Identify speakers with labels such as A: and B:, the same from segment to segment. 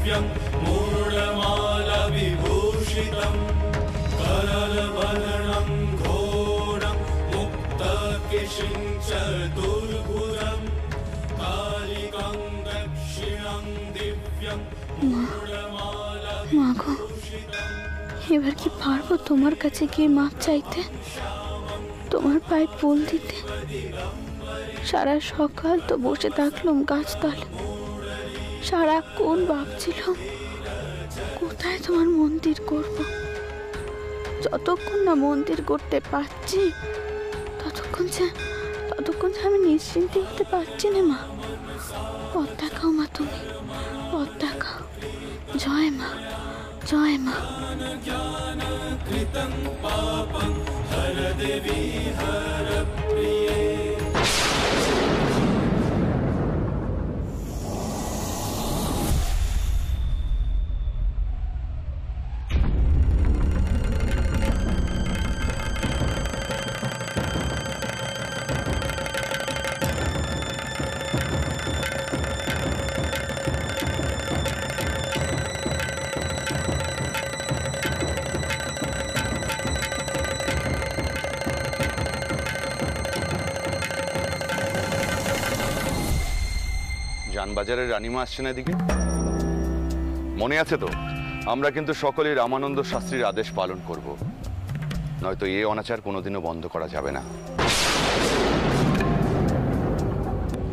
A: दिव्यं मूढमाला विभूषितं करलवदनं घोरं मुक्तकिशिञ्चतुर्भुजं कालिकं दक्षिणं दिव्यं मूढमाला विभूषितं।
B: এবার কি পারবো তোমার কাছে গিয়ে মাপ চাইতে, তোমার পায়ে ফুল দিতে? সারা সকাল তো বসে থাকলাম গাছতলে, সারাক্ষণ ভাবছিলাম কোথায় তোমার মন্দির করব। যতক্ষণ না মন্দির করতে পারছি ততক্ষণ যে আমি নিশ্চিন্তে হতে পারছি না। মা, পথ দেখাও মা, তুমি পথ দেখাও। জয় মা, জয় মা।
C: বাজারের রানীমা আসছেন এদিকে, মনে আছে তো? আমরা কিন্তু সকলেই রামানন্দ শাস্ত্রীর আদেশ পালন করব, নয়তো এই অনাচার কোনোদিনও বন্ধ করা যাবে না।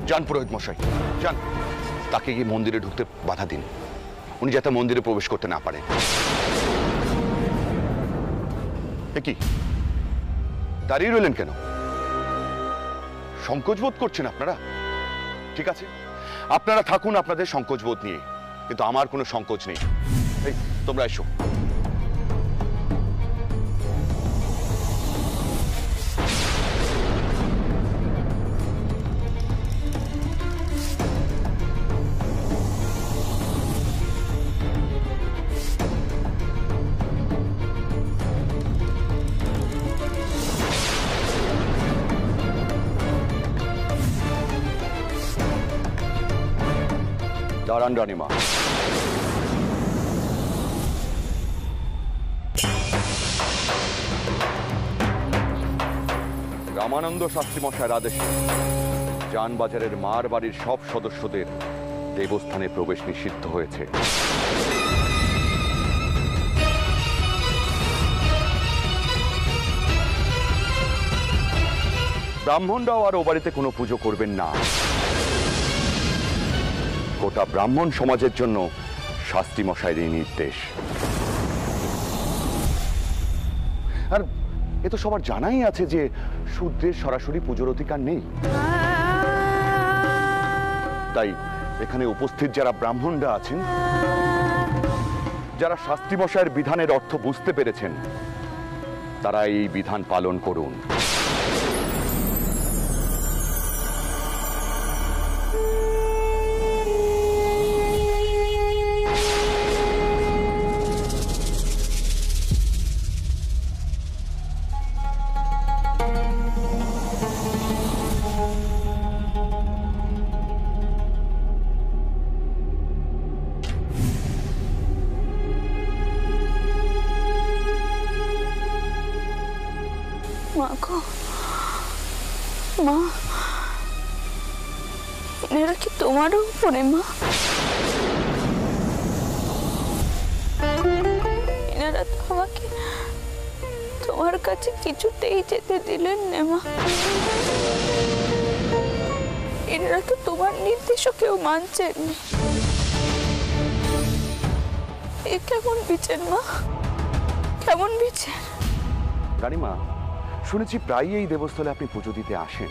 C: যান পুরোহিত মশাই, যান, তাকে গিয়ে মন্দিরে ঢুকতে বাধা দিন, উনি যাতে মন্দিরে প্রবেশ করতে না পারেন। কি দাঁড়িয়ে রইলেন কেন? সংকোচ বোধ করছেন আপনারা? ঠিক আছে, আপনারা থাকুন আপনাদের সংকোচ বোধ নিয়ে, কিন্তু আমার কোনো সংকোচ নেই। এই তোমরা এসো। দাঁড়ান রানীমা। রামানন্দ শাস্ত্রী মশাইয়ের আদেশে জানবাজারের মার বাড়ির সব সদস্যদের দেবস্থানে প্রবেশ নিষিদ্ধ হয়েছে। ব্রাহ্মণরাও আর ও বাড়িতে কোনো পুজো করবেন না। গোটা ব্রাহ্মণ সমাজের জন্য শাস্ত্রী মশাইয়ের এই নির্দেশ। আর এ তো সবার জানাই আছে যে শূদ্রের সরাসরি পুজোর অধিকার নেই। তাই এখানে উপস্থিত যারা ব্রাহ্মণরা আছেন, যারা শাস্ত্রী মশাইয়ের বিধানের অর্থ বুঝতে পেরেছেন, তারা এই বিধান পালন করুন।
B: মা, এরা কি তোমারও উপরে? মা, এনারা তো আমাকে তোমার কাছে কিছুতেই যেতে দিলেন না। মা, এনারা তো তোমার নির্দেশও কেউ মানছেন। এ কেমন বিচার মা, কেমন বিচার?
C: রানীমা, শুনেছি প্রায়ই এই দেবস্থলে আপনি পুজো দিতে আসেন।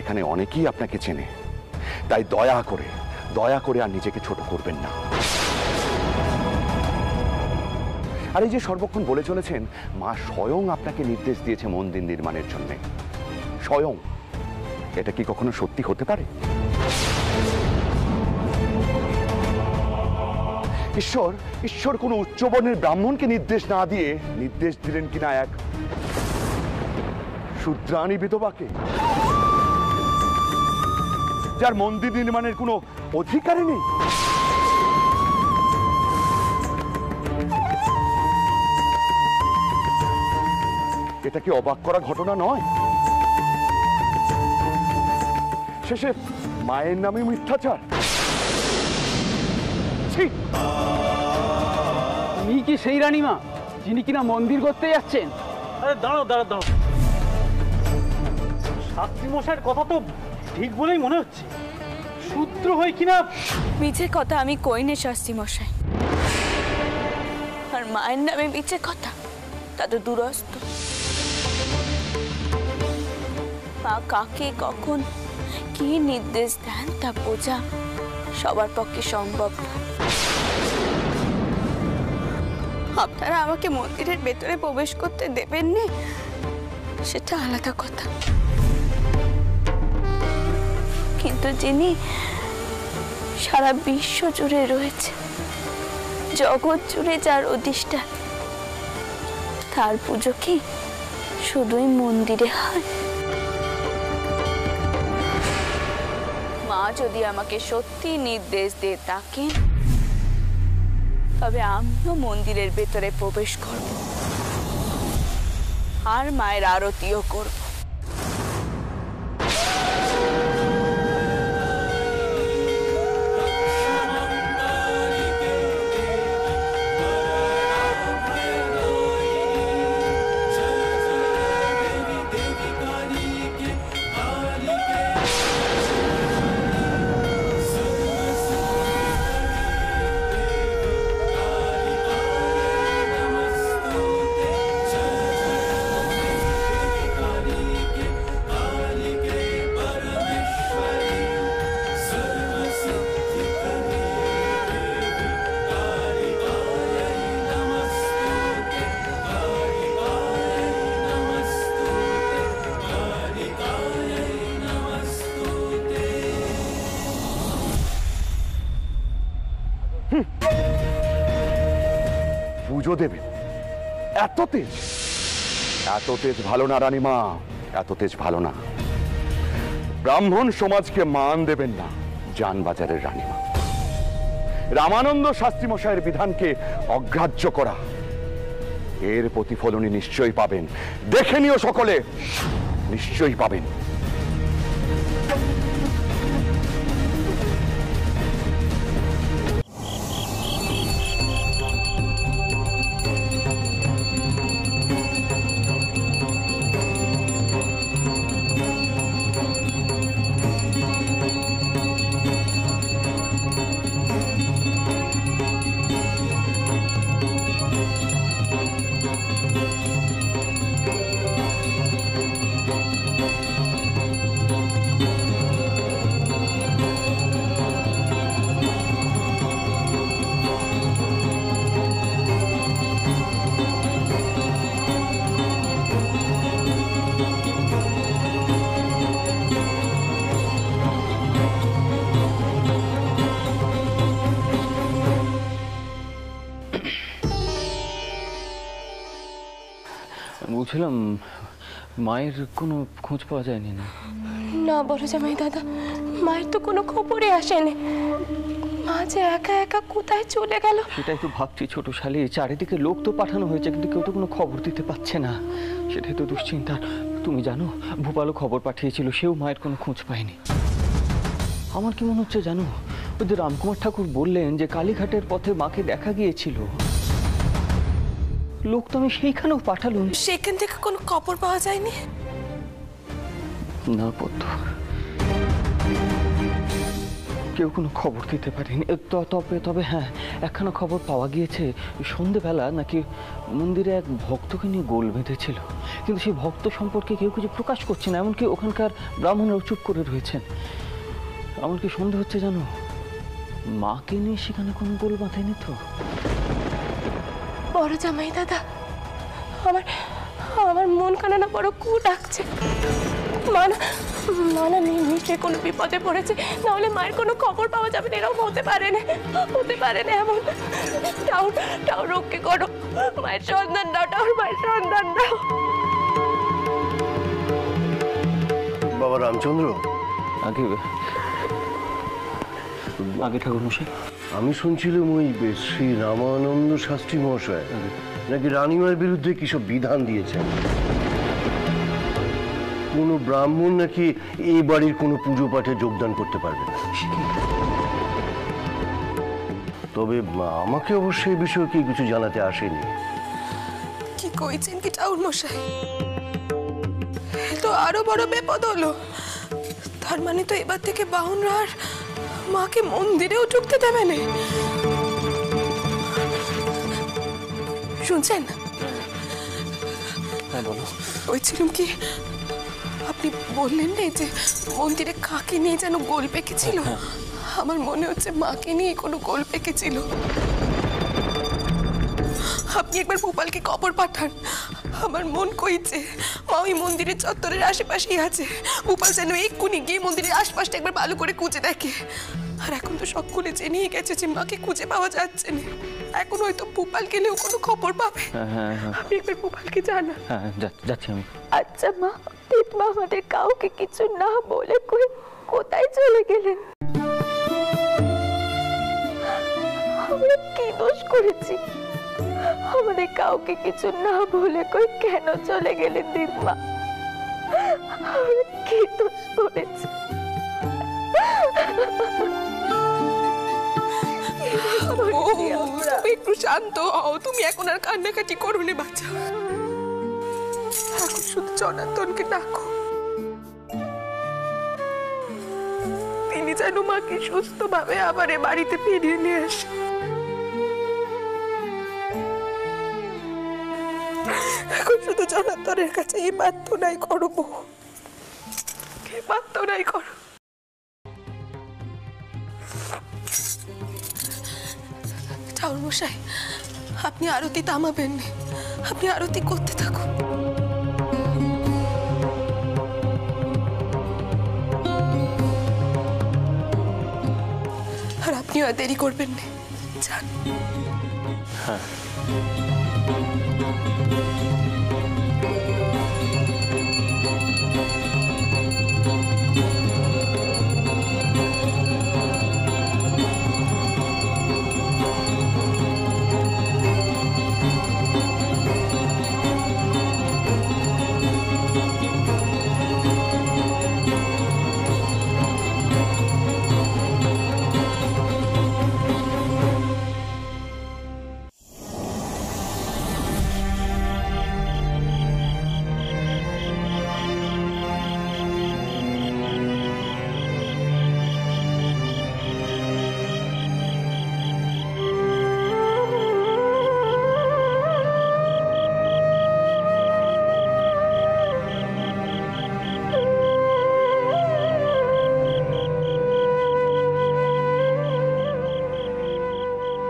C: এখানে অনেকেই আপনাকে চেনে, তাই দয়া করে আর নিজেকে ছোট করবেন না। আর এই যে সর্বক্ষণ বলে চলেছেন মা স্বয়ং আপনাকে নির্দেশ দিয়েছে মন্দির নির্মাণের জন্য, স্বয়ং, এটা কি কখনো সত্যি হতে পারে? ঈশ্বর কোন উচ্চবর্ণের ব্রাহ্মণকে নির্দেশ না দিয়ে নির্দেশ দিলেন কিনা এক শূদ্রাণী বিধবাকে? যার মন্দির নির্মাণের কোনো অধিকারই নেই? এটা কি অবাক করা ঘটনা নয়? শেষে মায়ের নামে মিথ্যাচার।
D: তুমি কি সেই রানীমা যিনি কিনা মন্দির করতে যাচ্ছেন?
E: আরে দাঁড়াও দাঁড়াও দাঁড়াও, শাস্ত্রী মশাইয়ের কথা তো ঠিক বলেই মনে হচ্ছে। শূদ্র হই কিনা
B: মিছে কথা আমি কইনি শাস্ত্রী মশাই। আর মায়ের নামে মিছে কথা তা তো দুরস্ত। মা কাকে কখন কি নির্দেশ দেন তা বোঝা সবার পক্ষে সম্ভব না। আপনারা আমাকে মন্দিরের ভেতরে প্রবেশ করতে দেবেননি সেটা আলাদা কথা, কিন্তু যিনি সারা বিশ্ব জুড়ে রয়েছে, জগৎ জুড়ে যার অধিষ্ঠান, তার পুজো কি শুধুই মন্দিরে হয়? মা যদি আমাকে সত্যি নির্দেশ দিয়ে থাকেন তবে আমিও মন্দিরের ভেতরে প্রবেশ করব আর মায়ের আরতিও করব।
C: পুজো দেবেন? এত তেজ, এত তেজ ভালো না রানীমা, এত তেজ ভালো না। ব্রাহ্মণ সমাজকে মান দেবেন না জানবাজারের রানীমা। রামানন্দ শাস্ত্রী মশাইয়ের বিধানকে অগ্রাহ্য করা, এর প্রতিফলনই নিশ্চয়ই পাবেন। দেখে নিও সকলে, নিশ্চয়ই পাবেন।
D: বুঝলাম মায়ের কোনো খোঁজ পাওয়া যায়নি? না
F: না বড় জামাই দাদা, মায়ের তো কোনো খবরই আসেনি। মা যে একা একা কোথায় চলে গেল
D: সেটাই তো ভাবছি ছোট শালি। চারিদিকে লোক তো পাঠানো হয়েছে কিন্তু কেউ তো কোনো খবর দিতে পারছে না, সেটাই তো দুশ্চিন্তা। তুমি জানো ভূপালও খবর পাঠিয়েছিল, সেও মায়ের কোনো খোঁজ পায়নি। আমার কি মনে হচ্ছে জানো, ওই যে রামকুমার ঠাকুর বললেন যে কালীঘাটের পথে মাকে দেখা গিয়েছিল, লোক তো আমি সেইখানেও পাঠালুম,
F: সেখান থেকে কোনো খবর পাওয়া যায়নি।
D: না পদ্ম, কেউ কোনো খবর দিতে পারেনি। তবে হ্যাঁ, একখানা খবর পাওয়া গিয়েছে, সন্ধেবেলা নাকি মন্দিরে এক ভক্তকে নিয়ে গোল বেঁধেছিল, কিন্তু সেই ভক্ত সম্পর্কে কেউ কিছু প্রকাশ করছে না, এমনকি ওখানকার ব্রাহ্মণরাও চুপ করে রয়েছেন। এমনকি সন্দেহ হচ্ছে জানো, মাকে নিয়ে সেখানে কোনো গোল বাঁধেনি তো।
F: বড় জামাই দাদা, আমার আমার মন কানা বড় কু ডাকছে। মানা মানা নিশ্চয়ই কোনো বিপদে পড়েছে, নাহলে মায়ের কোনো খবর পাওয়া যাবে না। এরকম হতে পারে না এমন। টাও রক্ষে করো, মায়ের সন্ধান দাও, টাওর মায়ের সন্ধান দাও।
G: বাবা রামচন্দ্র,
D: আগে আগে ঠাকুরমশাই,
G: আমি শুনছিলাম ওই শ্রী রামানন্দ শাস্ত্রী মহাশয় নাকি রানীমার বিরুদ্ধে কিসব বিধান দিয়েছেন। কোনো ব্রাহ্মণ নাকি এই বাড়ির কোনো পুজো পাঠে যোগদান করতে পারবে না। তবে আমাকে অবশ্য এই বিষয়ে কি কিছু জানাতে আসেনি।
F: কি কইছেন কি ঠাকুর মশাই? তো আরো বড় বিপদ হলো। তার মানে তো এবার থেকে বাউনরা আর মাকে মন্দিরেও ঢুকতে দেবে না। শুনছেন?
D: হ্যাঁ বলো।
F: বলছিলাম কি, আপনি বললেন না যে মন্দিরে কাকে নিয়ে যেন গোল পেকেছিল? আমার মনে হচ্ছে মাকে নিয়ে কোনো গোল পেকেছিল। আপনি একবার ভোপালকে খবর পাঠান। আমার মন কইছে মা ওই মন্দিরের চত্বরের আশেপাশেই আছে। ভোপাল যেন এক্ষুনি গিয়ে মন্দিরের আশপাশটা একবার ভালো করে খুঁজে দেখে। আর এখন তো সকলে জেনেই গেছে যে মাকে খুঁজে পাওয়া যাচ্ছে না। এখন হয়তো ভোপাল গেলেও কোনো খবর পাবে। আপনি একবার ভোপালকে জানান।
D: হ্যাঁ যাচ্ছি আমি।
B: আচ্ছা মা, তিতমা আমাদের কাউকে কিছু না বলে কোথায় চলে গেলেন? আমরা কি দোষ করেছি? আমাদের কাউকে কিছু না বলে কেন চলে গেলেন তিতমা? আমরা কি দোষ করেছি?
F: একটু শান্ত হও। তুমি এখন আর কান্নাকাটি করো না বাচ্চা। এখন শুধু জনার্দনকে ডাকো। তিনি যেন মাকে সুস্থভাবে আবার এ বাড়িতে ফিরিয়ে নিয়ে আসে। এখন শুধু জনার্দনের কাছে এই প্রার্থনাই করবো। প্রার্থনাই করো। ঠাকুর মশাই, আপনি আরতি থামাবেন না। আপনি আরতি করতে থাকুন। আর আপনিও আর দেরি করবেন না, যান।
D: হ্যাঁ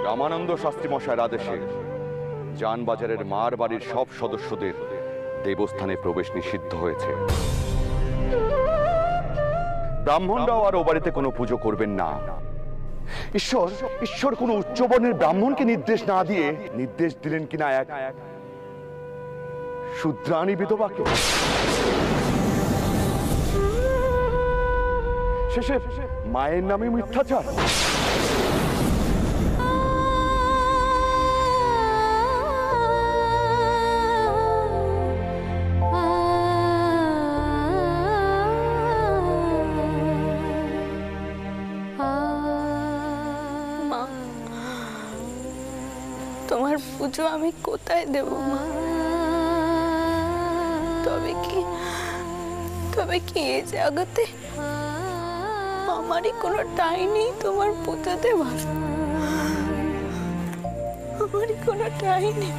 C: রামানন্দ শাস্ত্রী মশায়ের আদেশে জানবাজারের মার বাড়ির সব সদস্যদের দেবস্থানে প্রবেশ নিষিদ্ধ হয়েছে। ব্রাহ্মণরাও আর ও বাড়িতে কোনো পুজো করবেন না। ঈশ্বর কোনো উচ্চবর্ণের ব্রাহ্মণকে নির্দেশ না দিয়ে নির্দেশ দিলেন কিনা এক শূদ্রাণী বিধবাকে। শেষে মায়ের নামে মিথ্যাচার।
B: তোমার পুজো আমি কোথায় দেব মা? তবে কি এই জায়গাতে আমারই কোনো টাই নেই তোমার পুজো দেওয়ার? আমারই কোনো টাই নেই,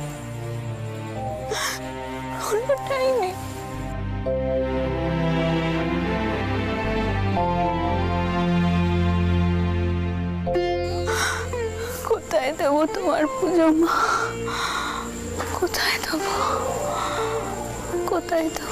B: কোনো টাই নেই। কোথায় দেবো তোমার পুজো মা? কোথায় দেবো? কোথায় দেবো?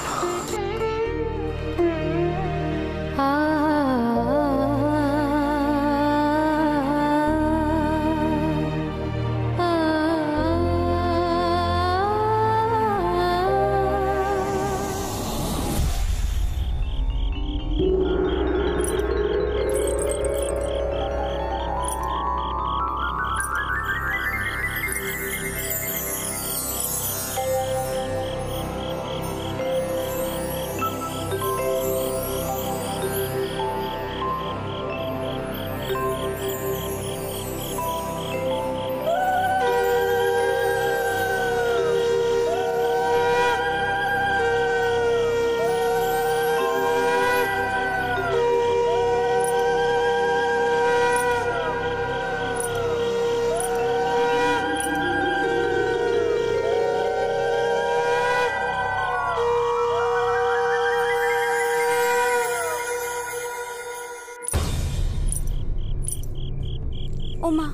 H: ওমা,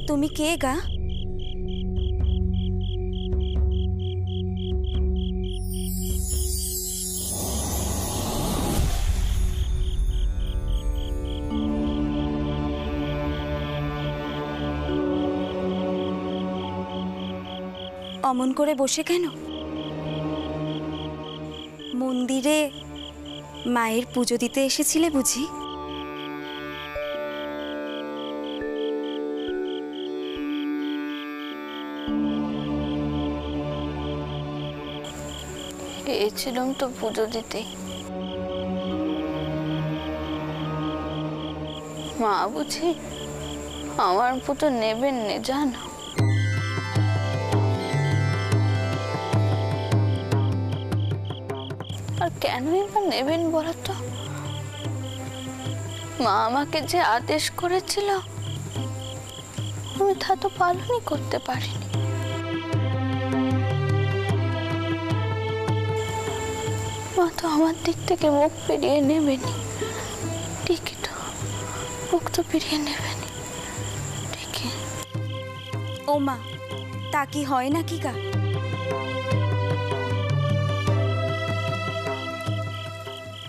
H: তুমি কে গা? অমন করে বসে কেন? মন্দিরে মায়ের পুজো দিতে এসেছিলে বুঝি?
B: গিয়েছিলাম তো পুজো দিতে। মা বুঝি আমার পুজো নেবেন নে জানো? আর কেনই বা নেবেন বলো তো? মা আমাকে যে আদেশ করেছিল আমি তা তো পালনই করতে পারিনি। মা তো আমার দিক থেকে মুখ ফিরিয়ে নেবেনি, ঠিকই তো, মুখ তো ফিরিয়ে নেবেনি ঠিকই।
H: ও মা, তা কি হয় নাকি গা?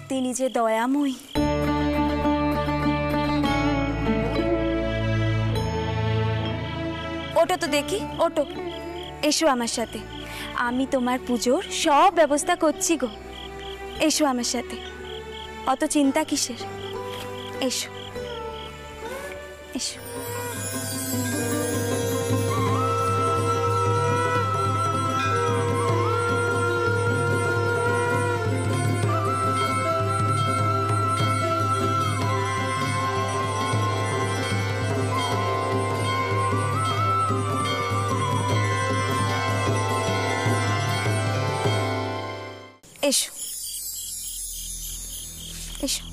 H: তিনি যে দয়াময়ী। ওটো তো দেখি, ওটো, এসো আমার সাথে। আমি তোমার পুজোর সব ব্যবস্থা করছি গো। এসো আমার সাথে, অত চিন্তা কিসের? এসো এসো। এসো এসো।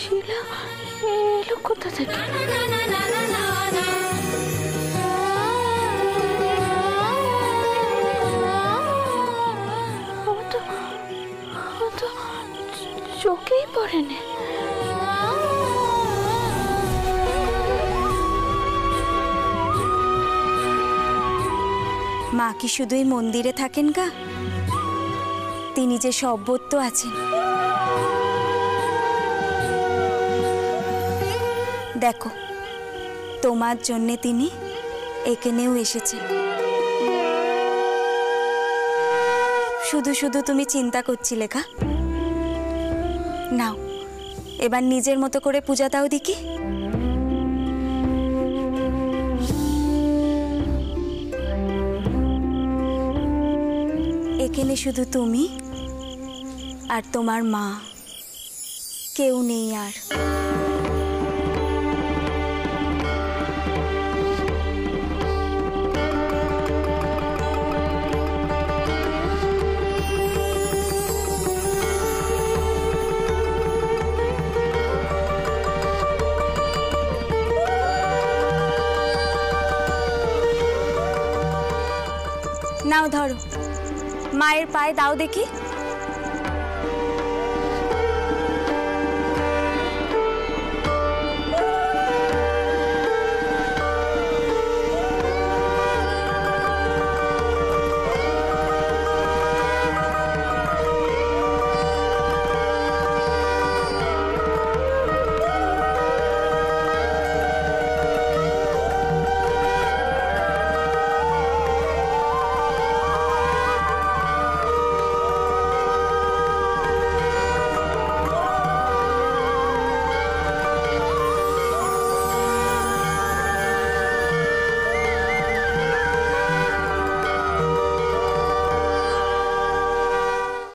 B: শিলা এলো কোথা থেকে? চোখেই পড়েনি।
H: মা কি শুধুই মন্দিরে থাকেন গা? তিনি যে সর্বত্র আছেন। দেখো, তোমার জন্যে তিনি এখানেও এসেছেন। শুধু শুধু তুমি চিন্তা করছিলে গা? নাও, এবার নিজের মতো করে পূজা দাও দেখি। এখানে শুধু তুমি আর তোমার মা, কেউ নেই আর। নাও ধরো, মায়ের পায়ে দাও দেখি।